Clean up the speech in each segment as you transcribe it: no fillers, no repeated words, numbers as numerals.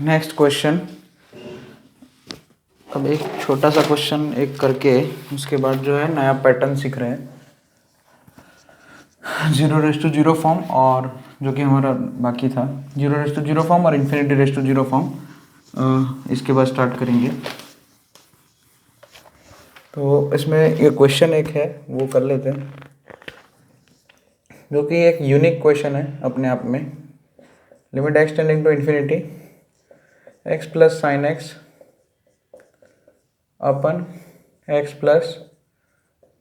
Next question. अब एक छोटा सा क्वेश्चन एक करके उसके बाद जो है नया पैटर्न सीख रहे हैं। 0 फॉर्म और जो कि हमारा बाकी था 0 फॉर्म और इन्फिनिटी फॉर्म, इसके बाद स्टार्ट करेंगे। तो इसमें ये क्वेश्चन एक है वो कर लेते हैं, जो कि एक यूनिक क्वेश्चन है अपने आप में। Limit x tending to infinity x plus sine x upon x plus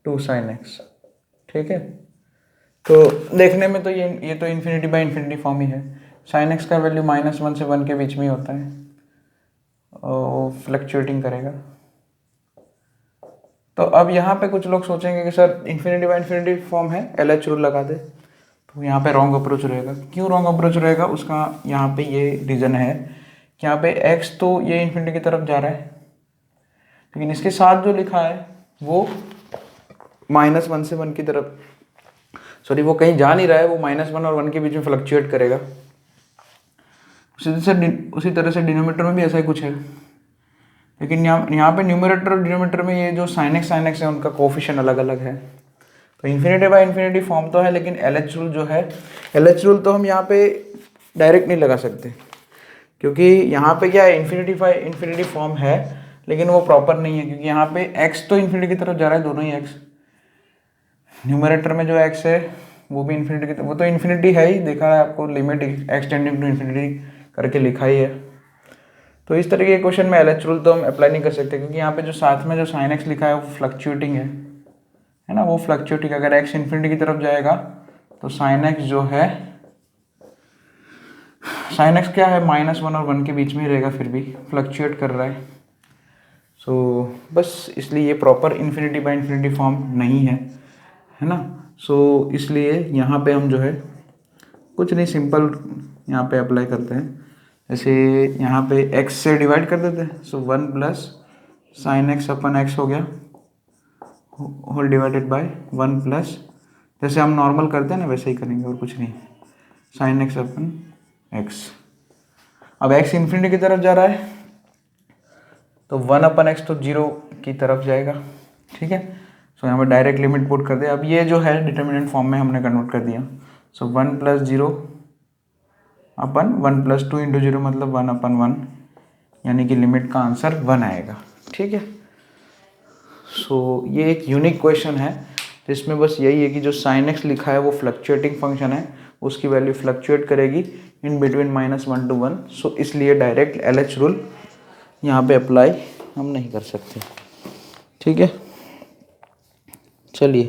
2 sine x. ठीक है, तो देखने में तो ये तो इन्फिनिटी बाई इन्फिनिटी फॉर्म ही है। साइन एक्स का वैल्यू -1 से 1 के बीच में ही होता है और फ्लक्चुएटिंग करेगा। तो अब यहाँ पे कुछ लोग सोचेंगे कि sir infinity by infinity form है, LH रूल लगा दे। तो यहाँ पे रॉन्ग अप्रोच रहेगा। क्यों रॉन्ग अप्रोच रहेगा उसका यहाँ पे ये रीज़न है कि यहाँ पे x तो ये इन्फिनिटी की तरफ जा रहा है, लेकिन इसके साथ जो लिखा है वो -1 से 1 की तरफ, सॉरी वो कहीं जा नहीं रहा है, वो -1 और 1 के बीच में फ्लक्चुएट करेगा। उसी तरह से डिनोमिनेटर में भी ऐसा ही कुछ है, लेकिन यहाँ पे न्यूमरेटर और डिनोमिनेटर में ये जो साइन एक्स है उनका कोफिशिएंट अलग अलग है। तो इन्फिनिटी बाई इन्फिनिटी फॉर्म तो है, लेकिन LH रूल जो है, LH रूल तो हम यहाँ पे डायरेक्ट नहीं लगा सकते, क्योंकि यहाँ पे क्या है, इन्फिनिटी बाई इन्फिनिटी फॉर्म है लेकिन वो प्रॉपर नहीं है, क्योंकि यहाँ पे x तो इन्फिनिटी की तरफ जा रहा है, दोनों ही x। न्यूमरेटर में जो x है वो भी इन्फिनिटी की तरफ, वो तो इन्फिनिटी है ही, देखा है आपको, limit x tending to infinity करके लिखा ही है। तो इस तरीके के क्वेश्चन में LH रूल तो हम अप्लाई नहीं कर सकते, क्योंकि यहाँ पे जो साथ में जो साइन एक्स लिखा है वो फ्लक्चुएटिंग है ना, वो फ्लक्चुएटिंग। अगर x इन्फिनिटी की तरफ जाएगा तो साइन एक्स जो है, साइन एक्स क्या है, -1 और 1 के बीच में ही रहेगा, फिर भी फ्लक्चुएट कर रहा है। सो बस इसलिए ये proper infinity by infinity form नहीं है ना। सो इसलिए यहाँ पे हम जो है कुछ नहीं, सिंपल यहाँ पे अप्लाई करते हैं। जैसे यहाँ पे x से डिवाइड कर देते हैं, सो 1 plus sine x upon x हो गया, होल डिवाइडेड बाय 1 प्लस, जैसे हम नॉर्मल करते हैं ना वैसे ही करेंगे और कुछ नहीं, साइन एक्स अपन एक्स। अब x इन्फिनिटी की तरफ जा रहा है तो 1 अपन एक्स तो 0 की तरफ जाएगा। ठीक है, सो यहाँ पे डायरेक्ट लिमिट पुट कर दे। अब ये जो है डिटर्मिनेंट फॉर्म में हमने कन्वर्ट कर दिया। सो 1 प्लस 0 अपन 1 प्लस 2 इंटू 0 मतलब 1 अपन 1, यानी कि लिमिट का आंसर 1 आएगा। ठीक है, सो ये एक यूनिक क्वेश्चन है जिसमें बस यही है कि जो साइन एक्स लिखा है वो फ्लक्चुएटिंग फंक्शन है, उसकी वैल्यू फ्लक्चुएट करेगी इन बिटवीन -1 to 1। सो इसलिए डायरेक्ट LH रूल यहाँ पे अप्लाई हम नहीं कर सकते। ठीक है, चलिए,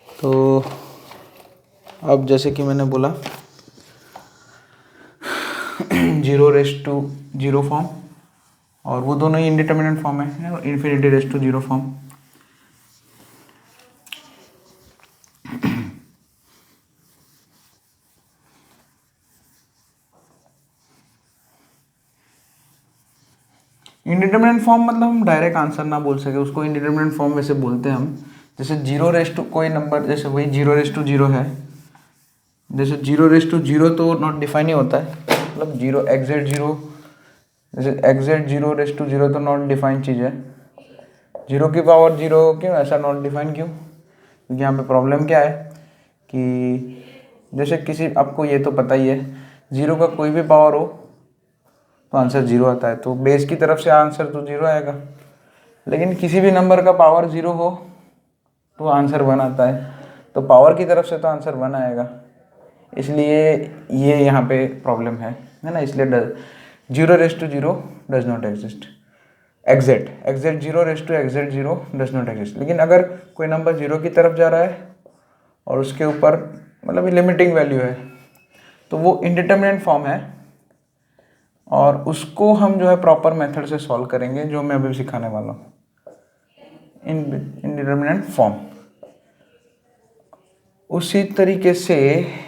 तो अब जैसे कि मैंने बोला 0 फॉर्म, और वो दोनों ही इंडिटर्मिनेंट फॉर्म है, इन्फिनिटी फॉर्म। इंडिटर्मिनेंट फॉर्म मतलब हम डायरेक्ट आंसर ना बोल सके, उसको इंडिटर्मिनेंट फॉर्म वैसे बोलते हैं हम। जैसे 0 कोई नंबर, जैसे वही 0 है, जैसे 0 तो नॉट डिफाइन ही होता है, मतलब 0 एग्जैक्ट 0, जैसे एग्जैक्ट 0 तो नॉट डिफाइन चीज़ है। 0 की पावर 0 क्यों ऐसा नॉट डिफाइन, क्यों? क्योंकि यहाँ पे प्रॉब्लम क्या है कि जैसे किसी, आपको ये तो पता ही है, 0 का कोई भी पावर हो तो आंसर 0 आता है, तो बेस की तरफ से आंसर तो 0 आएगा। लेकिन किसी भी नंबर का पावर 0 हो तो आंसर 1 आता है, तो पावर की तरफ से तो आंसर 1 आएगा। इसलिए ये यहाँ पे प्रॉब्लम है ना, इसलिए 0 does not exist. Exact 0 does not exist. लेकिन अगर कोई नंबर 0 की तरफ जा रहा है और उसके ऊपर मतलब लिमिटिंग वैल्यू है, तो वो इंडिटर्मिनेंट फॉर्म है, और उसको हम जो है प्रॉपर मेथड से सॉल्व करेंगे, जो मैं अभी सिखाने वाला हूँ, इंडिटर्मिनेंट फॉर्म। उसी तरीके से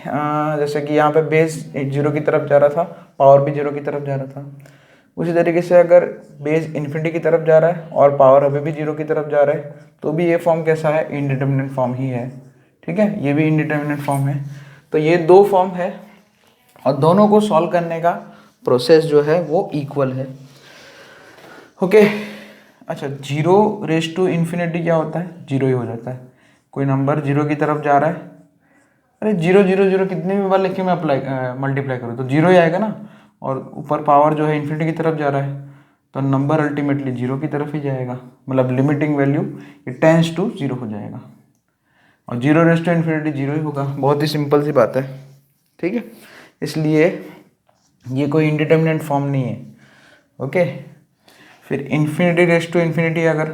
जैसे कि यहाँ पे बेस 0 की तरफ जा रहा था, पावर भी 0 की तरफ जा रहा था, उसी तरीके से अगर बेस इन्फिनिटी की तरफ जा रहा है और पावर अभी भी 0 की तरफ जा रहा है, तो भी ये फॉर्म कैसा है, इंडिटर्मिनेंट फॉर्म ही है। ठीक है, ये भी इंडिटर्मिनेंट फॉर्म है। तो ये 2 फॉर्म है, और दोनों को सॉल्व करने का प्रोसेस जो है वो इक्वल है। ओके अच्छा, 0 रेज टू इन्फिनिटी क्या होता है? 0 ही हो जाता है। कोई नंबर 0 की तरफ जा रहा है, अरे 0 0 0 कितने भी बार लिख के मैं मल्टीप्लाई करूँ तो 0 ही आएगा ना। और ऊपर पावर जो है इन्फिनिटी की तरफ जा रहा है तो नंबर अल्टीमेटली 0 की तरफ ही जाएगा, मतलब लिमिटिंग वैल्यू ये टेंस टू 0 हो जाएगा। और 0 रेज टू इन्फिनिटी 0 ही होगा, बहुत ही सिंपल सी बात है। ठीक है, इसलिए ये कोई इंडिटर्मिनेट फॉर्म नहीं है। ओके, फिर इन्फिनिटी रेज टू इन्फिनिटी अगर,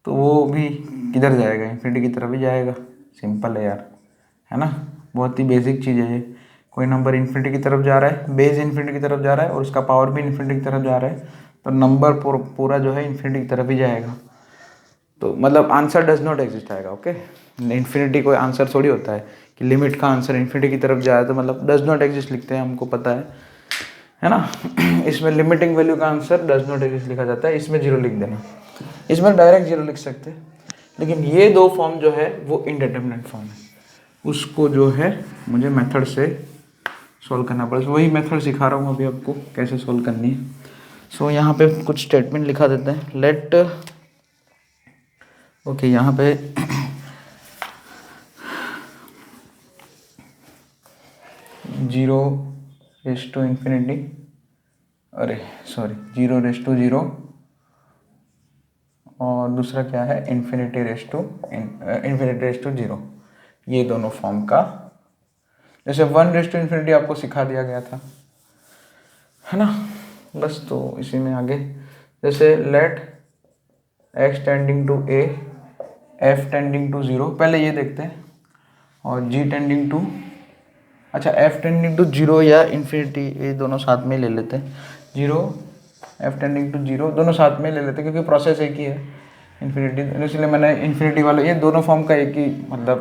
तो वो भी किधर जाएगा? इन्फिनिटी की तरफ ही जाएगा। सिंपल है यार, है ना, बहुत ही बेसिक चीज़ है ये। कोई नंबर इन्फिनिटी की तरफ जा रहा है, बेस इन्फिनिटी की तरफ जा रहा है और उसका पावर भी इन्फिनिटी की तरफ जा रहा है, तो नंबर पूरा जो है इन्फिनिटी की तरफ ही जाएगा। तो मतलब आंसर डज नॉट एग्जिस्ट आएगा। ओके, इन्फिनिटी कोई आंसर थोड़ी होता है कि लिमिट का आंसर इन्फिनिटी की तरफ जाए तो मतलब डज नॉट एग्जिस्ट लिखते हैं, हमको पता है ना। इसमें लिमिटिंग वैल्यू का आंसर डज नॉट एग्जिस्ट लिखा जाता है, इसमें 0 लिख देना, इसमें डायरेक्ट 0 लिख सकते हैं। लेकिन ये दो फॉर्म जो है वो इनडिटरमिनेट फॉर्म है, उसको जो है मुझे मेथड से सॉल्व करना पड़ेगा। वही मेथड सिखा रहा हूँ अभी आपको कैसे सॉल्व करनी है। सो यहाँ पे कुछ स्टेटमेंट लिखा देते हैं। लेट ओके, यहाँ पे 0 रेज टू इन्फिनिटी, अरे सॉरी 0 रेज टू 0 और दूसरा क्या है इन्फिनिटी रेज टू 0, ये दोनों फॉर्म का। जैसे 1 रेज टू इन्फिनिटी आपको सिखा दिया गया था, है ना, बस तो इसी में आगे जैसे let x tending to a, f tending to 0, पहले ये देखते हैं, और g टेंडिंग टू, अच्छा f टेंडिंग टू 0 या इन्फिनिटी, ये दोनों साथ में ले लेते हैं। 0 f टेंडिंग टू 0 दोनों साथ में ले लेते हैं क्योंकि प्रोसेस एक ही है इन्फिनिटी, इसलिए मैंने इन्फिनिटी वाला, ये दोनों फॉर्म का एक ही मतलब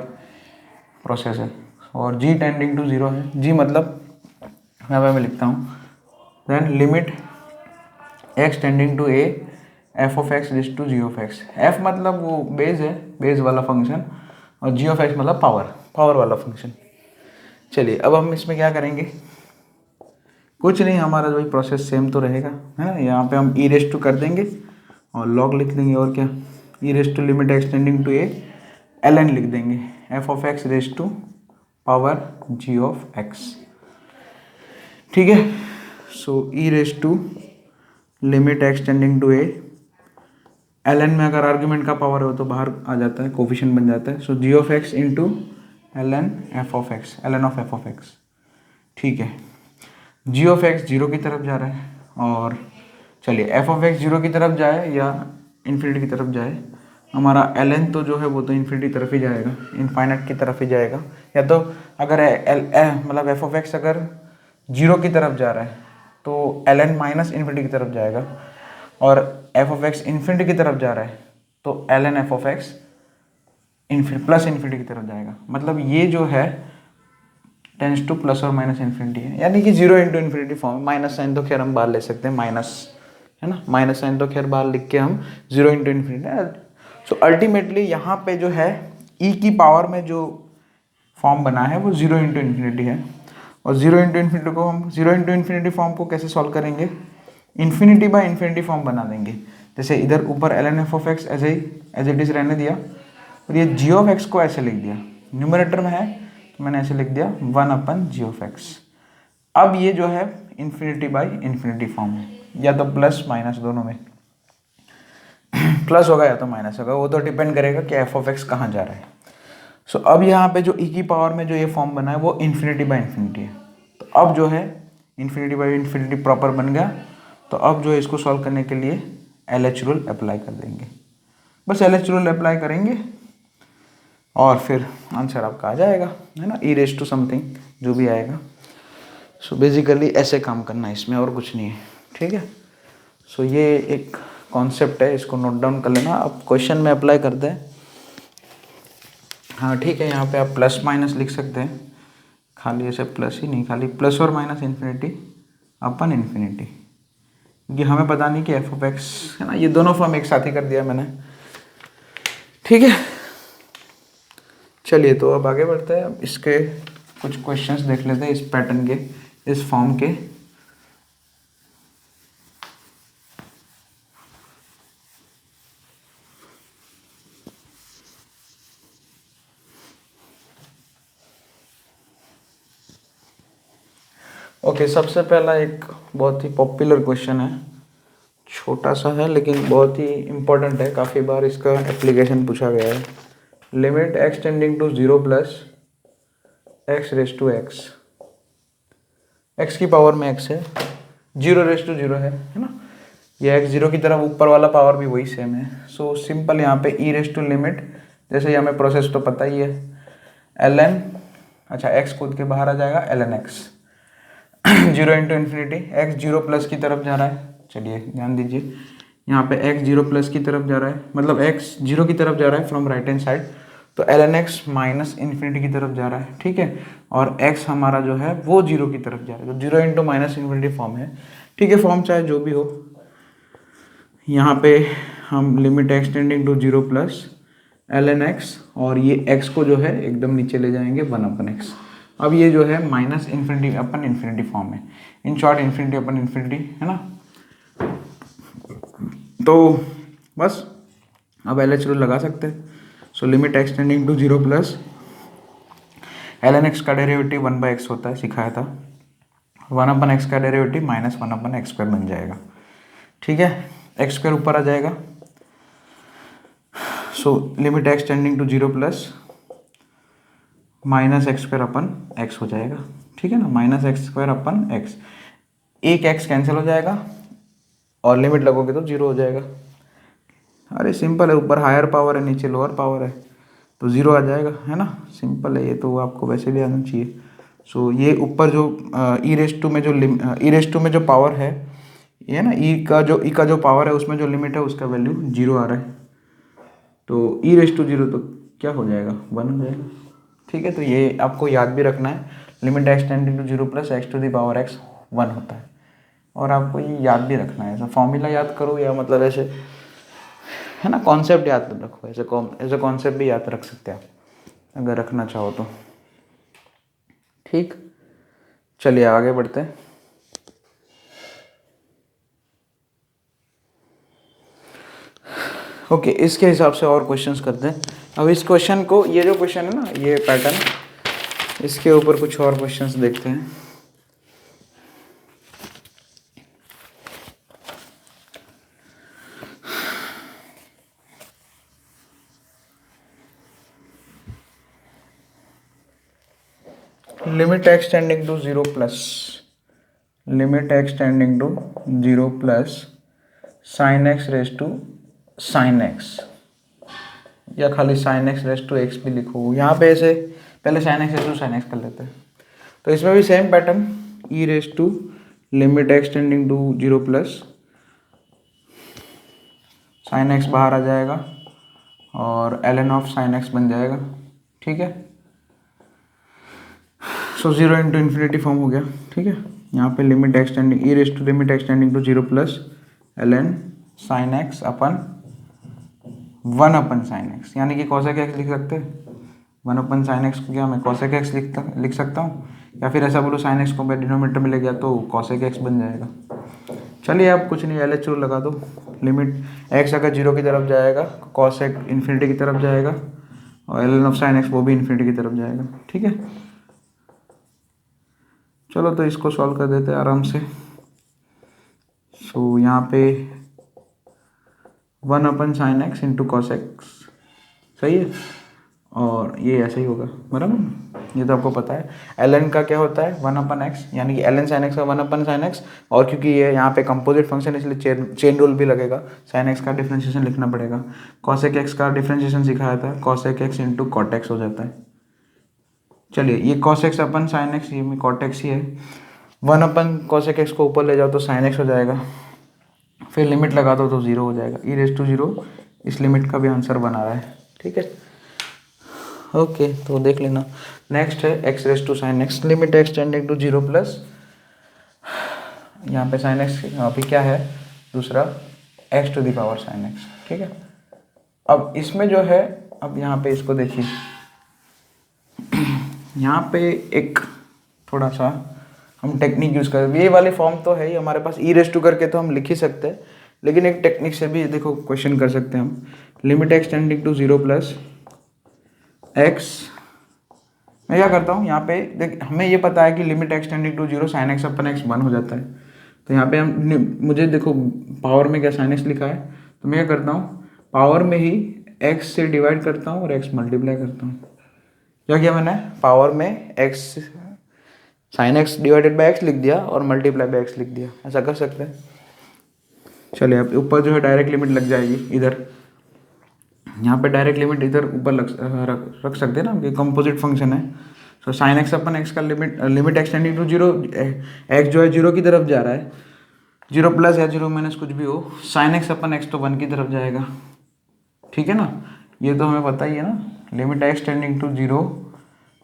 प्रोसेस है। और g टेंडिंग टू 0 है, g मतलब यहाँ पे मैं लिखता हूँ then limit x tending to a f of x raise to g of x। f मतलब वो बेस है, बेस वाला फंक्शन, और g ऑफ x मतलब पावर वाला फंक्शन। चलिए अब हम इसमें क्या करेंगे, कुछ नहीं, हमारा जो प्रोसेस सेम तो रहेगा, है ना। यहाँ पे हम e रेज टू कर देंगे और लॉग लिख देंगे, और क्या e raise to limit x tending to a ln लिख देंगे f of x raise to power g of x। ठीक है, so e raise to limit x tending to a, ln में अगर आर्ग्यूमेंट का पावर हो तो बाहर आ जाता है, कोफिशिएंट बन जाता है। सो g of x into ln f of x, ln of f of x। ठीक है, g ऑफ x 0 की तरफ जा रहा है, और चलिए f ऑफ x 0 की तरफ जाए या इन्फिनिटी की तरफ जाए, हमारा ln तो जो है वो तो इन्फिनिटी की तरफ ही जाएगा, इनफाइनाइट की तरफ ही जाएगा। या तो अगर मतलब f ऑफ x अगर 0 की तरफ जा रहा है तो ln माइनस इन्फिनिटी की तरफ जाएगा, और f ऑफ x इन्फिनिटी की तरफ जा रहा है तो ln f of x plus infinity की तरफ जाएगा। मतलब ये जो है टेंस टू प्लस और माइनस इन्फिनिटी है, यानी कि 0 into infinity form. Minus sign तो खैर हम बाहर ले सकते हैं, माइनस, है ना, माइनस साइन तो खैर बाहर लिख के हम 0 इंटू इन्फिनिटी। सो अल्टीमेटली यहाँ पे जो है e की पावर में जो फॉर्म बना है वो 0 इंटू इन्फिनिटी है। और 0 इंटू इन्फिनिटी को हम 0 इंटू इन्फिनिटी फॉर्म को कैसे सॉल्व करेंगे, इन्फिनिटी बाय इन्फिनिटी फॉर्म बना देंगे। जैसे इधर ऊपर ln f of x as it is रहने दिया, और ये g ऑफ x को ऐसे लिख दिया, न्यूमरेटर में है तो मैंने ऐसे लिख दिया 1 अपन g ऑफ x। अब ये जो है इन्फिनिटी बाय इन्फिनिटी फॉर्म है, या तो प्लस माइनस दोनों में प्लस होगा या तो माइनस होगा, वो तो डिपेंड करेगा कि f ऑफ x कहाँ जा रहा है। सो अब यहाँ पे जो e की पावर में जो ये फॉर्म बना है वो इन्फिनिटी बाय इन्फिनिटी है। तो अब जो है इन्फिनिटी बाय इन्फिनिटी प्रॉपर बन गया, तो अब जो है इसको सॉल्व करने के लिए LH रूल अप्लाई कर देंगे। बस LH रूल अप्लाई करेंगे और फिर आंसर आपका आ जाएगा, है ना, e रेज टू समथिंग जो भी आएगा। सो बेसिकली ऐसे काम करना है इसमें, और कुछ नहीं है। ठीक है, सो ये एक कॉन्सेप्ट है, इसको नोट डाउन कर लेना। अब क्वेश्चन में अप्लाई करते हैं। हाँ ठीक है, यहाँ पे आप प्लस माइनस लिख सकते हैं, खाली ऐसे प्लस ही नहीं, खाली प्लस और माइनस इन्फिनिटी अपन इन्फिनिटी, क्योंकि हमें पता नहीं कि f ऑफ x, है ना, ये दोनों फॉर्म एक साथ ही कर दिया मैंने। ठीक है, चलिए तो अब आगे बढ़ते हैं। अब इसके कुछ क्वेश्चंस देख लेते हैं, इस पैटर्न के, इस फॉर्म के। ओके, सबसे पहला एक बहुत ही पॉपुलर क्वेश्चन है, छोटा सा है लेकिन बहुत ही इम्पोर्टेंट है, काफ़ी बार इसका एप्लीकेशन पूछा गया है। Limit x tending to 0 plus x raise to x, x की पावर में एक्स है, 0 रेस टू 0 है ना, ये एक्स 0 की तरफ ऊपर वाला पावर भी वही सेम है। सो सिंपल यहाँ पे ई रेस टू लिमिट, जैसे हमें प्रोसेस तो पता ही है, एल एन, अच्छा एक्स कूद के बाहर आ जाएगा, L N x 0 into infinity, x 0 plus की तरफ जा रहा है, चलिए ध्यान दीजिए यहाँ पे एक्स 0 प्लस की तरफ जा रहा है, मतलब एक्स 0 की तरफ जा रहा है फ्रॉम राइट हैंड साइड, तो L N x minus infinity की तरफ जा रहा है, ठीक है, और एक्स हमारा जो है वो 0 की तरफ जा रहा है, तो 0 इंटू माइनस इन्फिनिटी फॉर्म है, ठीक है, फॉर्म चाहे जो भी हो। यहाँ पे हम limit x tending to 0 plus L N x, और ये एक्स को जो है एकदम नीचे ले जाएंगे 1 अपन एक्स। अब ये जो है माइनस इन्फिनिटी अपन इन्फिनिटी फॉर्म है, in short infinity upon infinity, है ना। तो बस अब एल एच रूल लगा सकते हैं। So limit x tending to 0 plus L N x का डेरिवेटिव 1/x होता है, सिखाया था, 1 अपन एक्स का डेरिवेटिव माइनस 1 अपन एक्स स्क्वायर बन जाएगा, ठीक है, एक्स स्क्वायर ऊपर आ जाएगा। So limit x tending to 0 plus minus x square upon x हो जाएगा, ठीक है ना, minus x square upon x, एक एक्स कैंसिल हो जाएगा और लिमिट लगोगे तो 0 हो जाएगा। अरे सिंपल है, ऊपर हायर पावर है नीचे लोअर पावर है, तो 0 आ जाएगा, है ना, सिंपल है, ये तो आपको वैसे भी आना चाहिए। सो ये ऊपर जो ई रेस टू में जो ई रेस टू में जो पावर है, ये ना ई का जो पावर है उसमें जो लिमिट है उसका वैल्यू 0 आ रहा है, तो ई रेस टू 0 तो क्या हो जाएगा, 1 हो जाएगा, ठीक है। तो ये आपको याद भी रखना है, limit x tending to 0 plus x to the power x 1 होता है, और आपको ये याद भी रखना है, ऐसा फॉर्मूला याद करो या मतलब ऐसे, है ना, कॉन्सेप्ट याद रखो, ऐसे कॉन्सेप्ट भी याद रख सकते हैं आप अगर रखना चाहो तो, ठीक। चलिए आगे बढ़ते हैं। ओके, इसके हिसाब से और क्वेश्चंस करते हैं। अब इस क्वेश्चन को, ये जो क्वेश्चन है ना, ये पैटर्न, इसके ऊपर कुछ और क्वेश्चंस देखते हैं। Limit x tending to 0 plus, limit x tending to 0 plus sine x raise to sine x, या खाली sine x raise to x भी लिखो यहाँ पे, ऐसे पहले sine x raise to sine x कर लेते हैं। तो इसमें भी same pattern, e raise to limit x tending to 0 plus sine x बाहर आ जाएगा और L N of sine x बन जाएगा, ठीक है। सो 0 इंटू इन्फिनिटी फॉर्म हो गया, ठीक है। यहाँ पे limit x tending e raise to limit x tending to 0 plus L N sine x upon 1 upon sine x, यानी कि कॉसेक एक्स लिख सकते हैं, 1 अपन साइन एक्स को क्या मैं कॉसेक एक्स लिख सकता हूँ, या फिर ऐसा बोलो साइन एक्स को मैं डिनोमिनेटर में ले गया तो कॉसेक एक्स बन जाएगा। चलिए अब कुछ नहीं, एल एच रूल लगा दो, लिमिट एक्स अगर 0 की तरफ जाएगा कॉसेक इन्फिनिटी की तरफ जाएगा, और L N of sine x वो भी इन्फिनिटी की तरफ जाएगा, ठीक है। चलो तो इसको सॉल्व कर देते हैं आराम से। सो यहाँ पे 1 अपन sine x into cos x, सही है, और ये ऐसे ही होगा, बराबर, ये तो आपको पता है। एल एन का क्या होता है 1 अपन एक्स, यानी कि एल एन साइन एक्स का 1 अपन साइन एक्स, और क्योंकि ये यहाँ पे कंपोजिट फंक्शन इसलिए चेन रूल भी लगेगा, साइन एक्स का डिफ्रेंशिएशन लिखना पड़ेगा। कॉसेक एक्स का डिफ्रेंशिएशन सिखाया था, cosec x into cot x हो जाता है। चलिए ये cos x upon sine x, ये कॉट एक्स ही है, 1 अपन कॉसेक एक्स को ऊपर ले जाओ तो साइन एक्स हो जाएगा, फिर लिमिट लगा दो तो 0 हो जाएगा, ई रेस टू 0, इस लिमिट का भी आंसर बना रहा है, ठीक है। ओके, तो देख लेना। नेक्स्ट है x raise to sine x, limit x tending to 0 plus, यहाँ पे साइन एक्स अभी क्या है दूसरा, x to the power sine x, ठीक है। अब इसमें जो है, अब यहाँ पे इसको देखिए, यहाँ पे एक थोड़ा सा हम टेक्निक यूज़ करें, ये वाली फॉर्म तो है ही हमारे पास, ई रेस टू करके तो हम लिख ही सकते हैं, लेकिन एक टेक्निक से भी देखो क्वेश्चन कर सकते हैं हम। Limit x tending to 0 plus x मैं क्या करता हूँ यहाँ पे, देख हमें ये पता है कि limit x tending to zero sine x upon x 1 हो जाता है। तो यहाँ पे मुझे देखो पावर में क्या साइन एक्स लिखा है, तो मैं क्या करता हूँ पावर में ही एक्स से डिवाइड करता हूँ और एक्स मल्टीप्लाई करता हूँ। क्या किया मैंने, पावर में x sine x divided by x लिख दिया और मल्टीप्लाई बाई एक्स लिख दिया, ऐसा कर सकते हैं। चलिए अब ऊपर जो है डायरेक्ट लिमिट लग जाएगी इधर, यहाँ पे डायरेक्ट लिमिट इधर ऊपर रख सकते हैं ना, ये कंपोजिट फंक्शन है। So sine x upon x का limit x tending to zero, x जो है जीरो की तरफ जा रहा है, जीरो प्लस या जीरो माइनस कुछ भी हो, साइन एक्स अपन एक्स तो 1 की तरफ जाएगा, ठीक है ना। ये तो हमें पता ही है ना, limit x tending to zero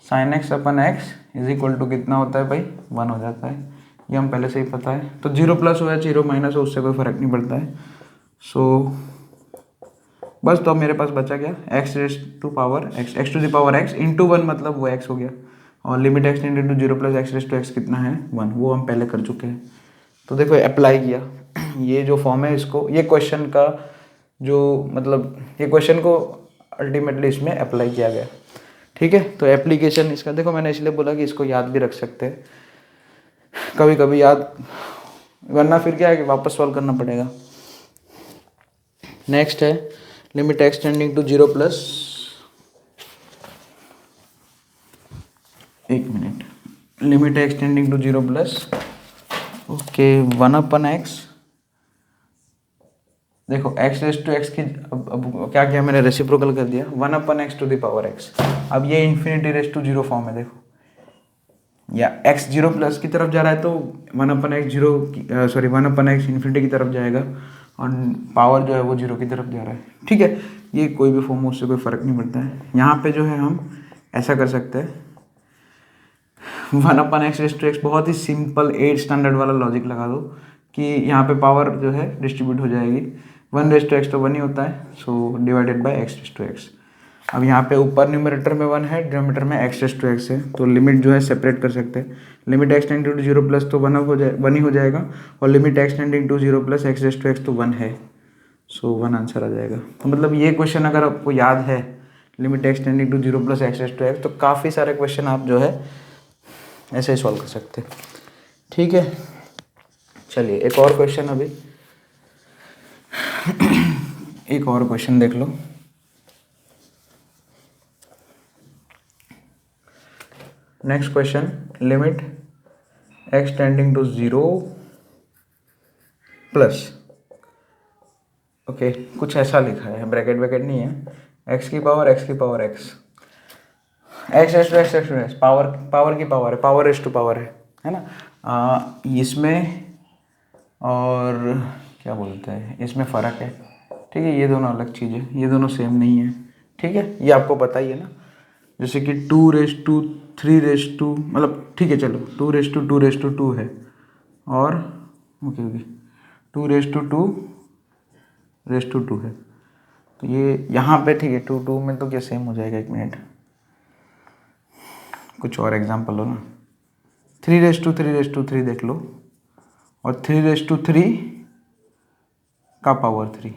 sine x upon x is equal to कितना होता है भाई, 1 हो जाता है, ये हम पहले से ही पता है। तो जीरो प्लस हो या जीरो माइनस हो उससे कोई फ़र्क नहीं पड़ता है। सो बस, तो अब मेरे पास बचा क्या, x raise to power x, x to the power x into 1, मतलब वो एक्स हो गया, और limit x tended to zero plus x raise to x कितना है 1, वो हम पहले कर चुके हैं। तो देखो अप्लाई किया, ये जो फॉर्म है इसको, ये क्वेश्चन का जो मतलब ये क्वेश्चन को अल्टीमेटली इसमें अप्लाई किया गया, ठीक है। तो एप्लीकेशन इसका देखो, मैंने इसलिए बोला कि इसको याद भी रख सकते हैं कभी कभी याद, वरना फिर क्या है कि वापस सॉल्व करना पड़ेगा। नेक्स्ट है limit x tending to zero plus, एक मिनट, limit x tending to zero plus okay 1 upon x, देखो एक्स रेस टू एक्स की अब क्या किया मैंने, रेसिप्रोकल कर दिया, 1 अपन x to the power x. अब ये infinity raise to zero form है, देखो या एक्स जीरो प्लस की तरफ जा रहा है तो 1 अपन एक्स जीरो, सॉरी 1 अपन एक्स इन्फिनिटी की तरफ जाएगा, और पावर जो है वो जीरो की तरफ जा रहा है, ठीक है। ये कोई भी फॉर्म हो उससे कोई फ़र्क नहीं पड़ता है। यहाँ पे जो है हम ऐसा कर सकते हैं, 1 अपन एक्स रेस टू एक्स, बहुत ही सिंपल 8 स्टैंडर्ड वाला लॉजिक लगा दो कि यहाँ पे पावर जो है डिस्ट्रीब्यूट हो जाएगी, 1 रेस टू एक्स तो 1 ही होता है, so divided by x raise to x. अब यहाँ पे ऊपर न्यूमरेटर में 1 है, डिनोमिनेटर में एक्स रेस टू एक्स है, तो लिमिट जो है सेपरेट कर सकते हैं। Limit x tending to zero plus तो 1 ही हो जाएगा, और limit x tending to zero plus x raise to x तो 1 है, सो 1 आंसर आ जाएगा। तो मतलब ये क्वेश्चन अगर आपको याद है, limit x tending to zero plus x raise to x, तो काफ़ी सारे क्वेश्चन आप जो है ऐसे ही सॉल्व कर सकते हैं, ठीक है। चलिए एक और क्वेश्चन, अभी एक और क्वेश्चन देख लो। Next question, limit x tending to zero plus, okay कुछ ऐसा लिखा है, ब्रैकेट ब्रैकेट नहीं है, एक्स की पावर एक्स की power x, x raise to x raise to x, power power की पावर है, पावर रेस टू पावर है ना। इसमें और क्या बोलते हैं, इसमें फ़र्क है, ठीक है, ये दोनों अलग चीज़ है, ये दोनों सेम नहीं है, ठीक है, ये आपको पता ही है ना। जैसे कि 2 रेस टू 3 रेस टू, मतलब ठीक है चलो 2 रेस टू 2 रेस टू 2 है, और okay 2 raise to 2 raise to 2 है, तो ये यहाँ पे ठीक है 2 2 में तो क्या सेम हो जाएगा, एक मिनट कुछ और एग्जाम्पल हो ना, 3 रेस टू 3 रेस टू 3 देख लो, और 3 रेस टू 3 का पावर 3,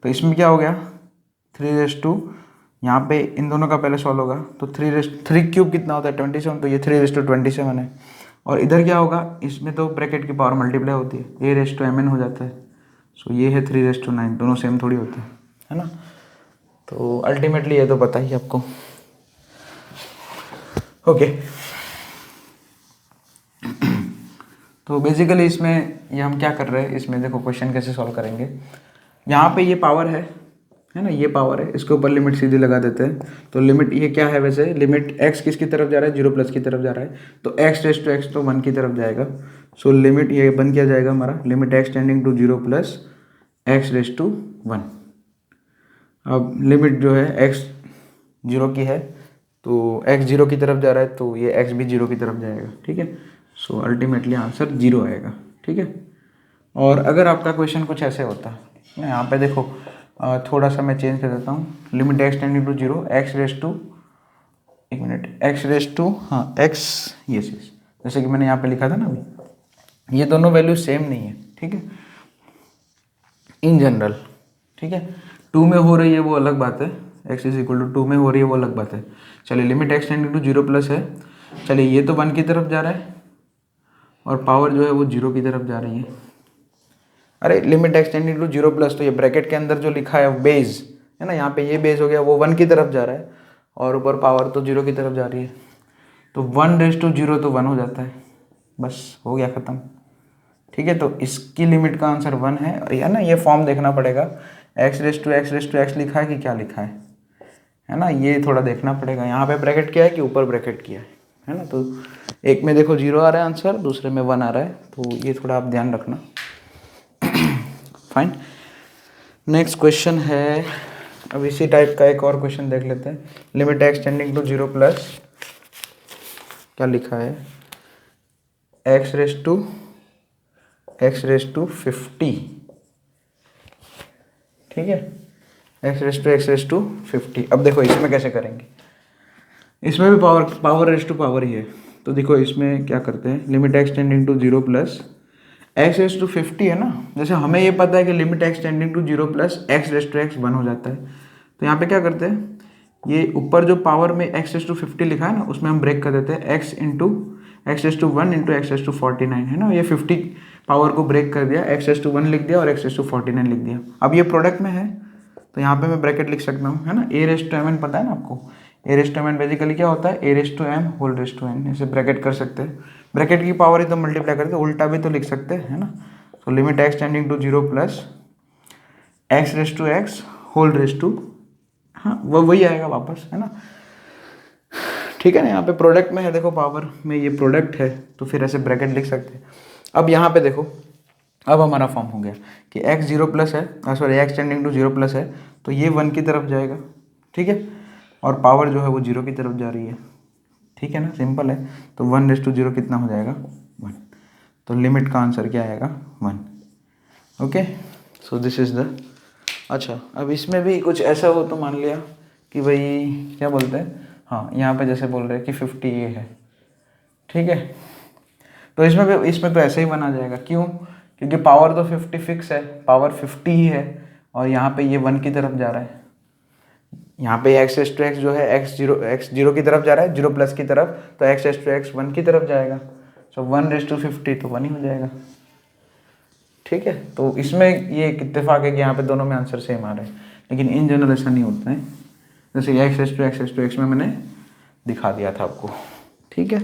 तो इसमें क्या हो गया 3 रेस टू, यहाँ पे इन दोनों का पहले सॉल्व होगा, तो 3 क्यूब कितना होता है 27, तो ये 3 रेस टू 27 है, और इधर क्या होगा, इसमें तो ब्रैकेट की पावर मल्टीप्लाई होती है, ए रेस टू mn हो जाता है, सो ये है 3 रेस टू 9, दोनों सेम थोड़ी होते हैं, है ना। तो अल्टीमेटली ये तो पता ही आपको, ओके। तो बेसिकली इसमें ये हम क्या कर रहे हैं, इसमें देखो क्वेश्चन कैसे सॉल्व करेंगे, यहाँ पे ये पावर है ना, ये पावर है, इसके ऊपर लिमिट सीधी लगा देते हैं। तो लिमिट ये क्या है वैसे, लिमिट x किसकी तरफ जा रहा है, जीरो प्लस की तरफ जा रहा है, तो x रेस टू एक्स तो 1 की तरफ जाएगा, सो लिमिट ये बन किया जाएगा हमारा, limit x tending to zero plus x raise to 1। अब लिमिट जो है x जीरो की है, तो x जीरो की तरफ जा रहा है, तो ये x भी जीरो की तरफ जाएगा, ठीक है। सो अल्टीमेटली आंसर 0 आएगा, ठीक है। और अगर आपका क्वेश्चन कुछ ऐसे होता है, यहाँ पे देखो थोड़ा सा मैं चेंज कर देता हूँ, limit x tending to zero x raise to, एक मिनट, एक्स रेस टू, हाँ एक्स, यस यस, जैसे कि मैंने यहाँ पे लिखा था ना अभी, ये दोनों वैल्यू सेम नहीं है, ठीक है, इन जनरल, ठीक है। 2 में हो रही है वो अलग बात है, एक्स इज इक्वल टू 2 में हो रही है वो अलग बात है। चलिए limit x tending to 0 plus है, चलिए ये तो 1 की तरफ जा रहा है और पावर जो है वो 0 की तरफ जा रही है। अरे limit x tending to 0 plus, तो ये ब्रैकेट के अंदर जो लिखा है बेस है ना, यहाँ पे ये बेस हो गया, वो 1 की तरफ जा रहा है और ऊपर पावर तो 0 की तरफ जा रही है, तो 1:0 तो 1 हो जाता है, बस हो गया ख़त्म। ठीक है, तो इसकी लिमिट का आंसर 1 है ना। ये फॉर्म देखना पड़ेगा, x लिखा है कि क्या लिखा है ना, ये थोड़ा देखना पड़ेगा। यहाँ पे ब्रैकेट किया है कि ऊपर ब्रैकेट किया है ना, तो एक में देखो 0 आ रहा है आंसर, दूसरे में 1 आ रहा है, तो ये थोड़ा आप ध्यान रखना। फाइन, नेक्स्ट क्वेश्चन है, अब इसी टाइप का एक और क्वेश्चन देख लेते हैं। Limit x tending to 0 plus, क्या लिखा है, x रेस टू 50, ठीक है, x रेस टू 50। अब देखो इसमें कैसे करेंगे, इसमें भी पावर रेस टू पावर ही है, तो देखो इसमें क्या करते हैं, limit x tending to 0 plus x raise to 50 है ना, जैसे हमें ये पता है कि limit x tending to 0 plus x raise to x 1 हो जाता है, तो यहाँ पे क्या करते हैं, ये ऊपर जो पावर में एक्स रेस टू 50 लिखा है ना, उसमें हम ब्रेक कर देते हैं, x raise to 1 into x raise to 49 है ना, ये 50 पावर को ब्रेक कर दिया, एक्स रेस टू 1 लिख दिया और एक्स रेस टू 49 लिख दिया। अब ये प्रोडक्ट में है तो यहाँ पे मैं ब्रैकेट लिख सकता हूँ, है ना, ए रेस टू एम पता है ना आपको, a raise to m basically क्या होता है, a raise to m whole raise to n, ऐसे ब्रैकेट कर सकते हैं, ब्रैकेट की पावर ही तो मल्टीप्लाई करते हैं, उल्टा भी तो लिख सकते हैं, है ना। तो limit x tending to 0 plus x raise to x whole raise to, हाँ वो वही आएगा वापस, है ना, ठीक है ना। यहाँ पे प्रोडक्ट में है, देखो पावर में ये प्रोडक्ट है, तो फिर ऐसे ब्रैकेट लिख सकते हैं। अब यहाँ पे देखो, अब हमारा फॉर्म हो गया कि x 0 प्लस है, sorry x tending to 0 plus है, तो ये 1 की तरफ जाएगा, ठीक है, और पावर जो है वो 0 की तरफ जा रही है, ठीक है ना, सिंपल है। तो 1:0 कितना हो जाएगा, 1, तो लिमिट का आंसर क्या आएगा, 1। Okay, so this is the, अच्छा अब इसमें भी कुछ ऐसा हो तो मान लिया कि भाई क्या बोलते हैं, हाँ यहाँ पे जैसे बोल रहे हैं कि 50 ये है, ठीक है, तो इसमें तो ऐसे ही बना जाएगा, क्यों, क्योंकि पावर तो 50 फिक्स है, पावर 50 ही है, और यहाँ पे ये 1 की तरफ जा रहा है, यहाँ पे एक्स रेस टू एक्स जो है एक्स जीरो की तरफ जा रहा है, 0 प्लस की तरफ, तो एक्स रेस टू एक्स 1 की तरफ जाएगा, सो 1:50 तो 1 ही हो जाएगा, ठीक है। तो इसमें ये एक इत्तेफाक है कि यहाँ पे दोनों में आंसर सेम आ रहे हैं, लेकिन इन जनरल ऐसा नहीं होता है, जैसे एक्स रेस टू एक्स में मैंने दिखा दिया था आपको, ठीक है।